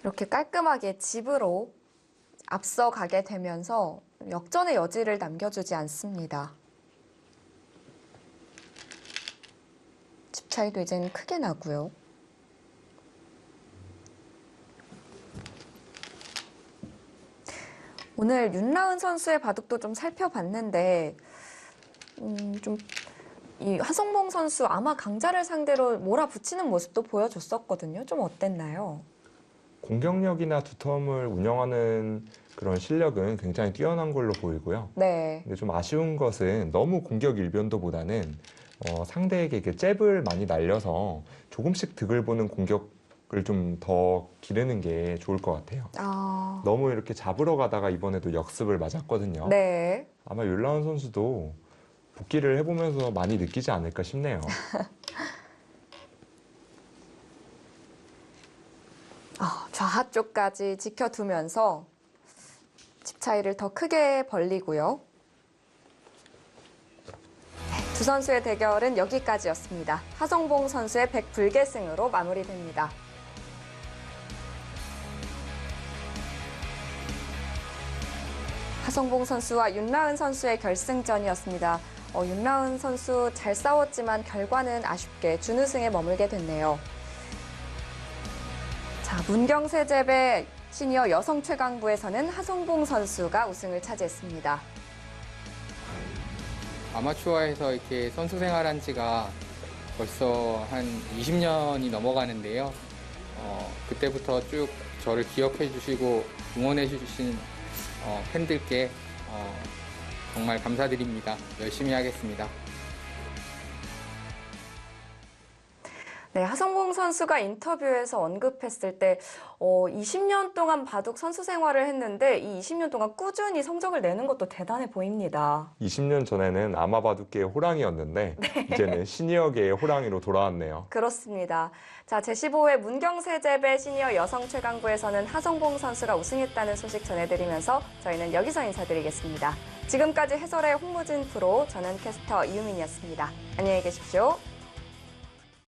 이렇게 깔끔하게 집으로 앞서가게 되면서 역전의 여지를 남겨주지 않습니다. 집 차이도 이제는 크게 나고요. 오늘 윤라은 선수의 바둑도 좀 살펴봤는데 좀 이 하성봉 선수 아마 강자를 상대로 몰아붙이는 모습도 보여줬었거든요. 좀 어땠나요? 공격력이나 두텀을 운영하는 그런 실력은 굉장히 뛰어난 걸로 보이고요. 네. 근데 좀 아쉬운 것은 너무 공격 일변도보다는 상대에게 이렇게 잽을 많이 날려서 조금씩 득을 보는 공격 좀 더 기르는 게 좋을 것 같아요. 아, 너무 이렇게 잡으러 가다가 이번에도 역습을 맞았거든요. 네. 아마 윤라은 선수도 복귀를 해보면서 많이 느끼지 않을까 싶네요. 좌하 쪽까지 지켜두면서 집 차이를 더 크게 벌리고요. 네, 두 선수의 대결은 여기까지였습니다. 하성봉 선수의 100불계승으로 마무리됩니다. 하성봉 선수와 윤라은 선수의 결승전이었습니다. 윤라은 선수 잘 싸웠지만 결과는 아쉽게 준우승에 머물게 됐네요. 자, 문경세제배 시니어 여성 최강부에서는 하성봉 선수가 우승을 차지했습니다. 아마추어에서 이렇게 선수 생활한 지가 벌써 한 20년이 넘어가는데요. 그때부터 쭉 저를 기억해 주시고 응원해 주신 팬들께 정말 감사드립니다. 열심히 하겠습니다. 네, 하성봉 선수가 인터뷰에서 언급했을 때 20년 동안 바둑 선수 생활을 했는데 이 20년 동안 꾸준히 성적을 내는 것도 대단해 보입니다. 20년 전에는 아마바둑계의 호랑이였는데 이제는 시니어계의 호랑이로 돌아왔네요. 그렇습니다. 자, 제15회 문경세제배 시니어 여성 최강부에서는 하성봉 선수가 우승했다는 소식 전해드리면서 저희는 여기서 인사드리겠습니다. 지금까지 해설의 홍무진 프로, 저는 캐스터 이유민이었습니다. 안녕히 계십시오.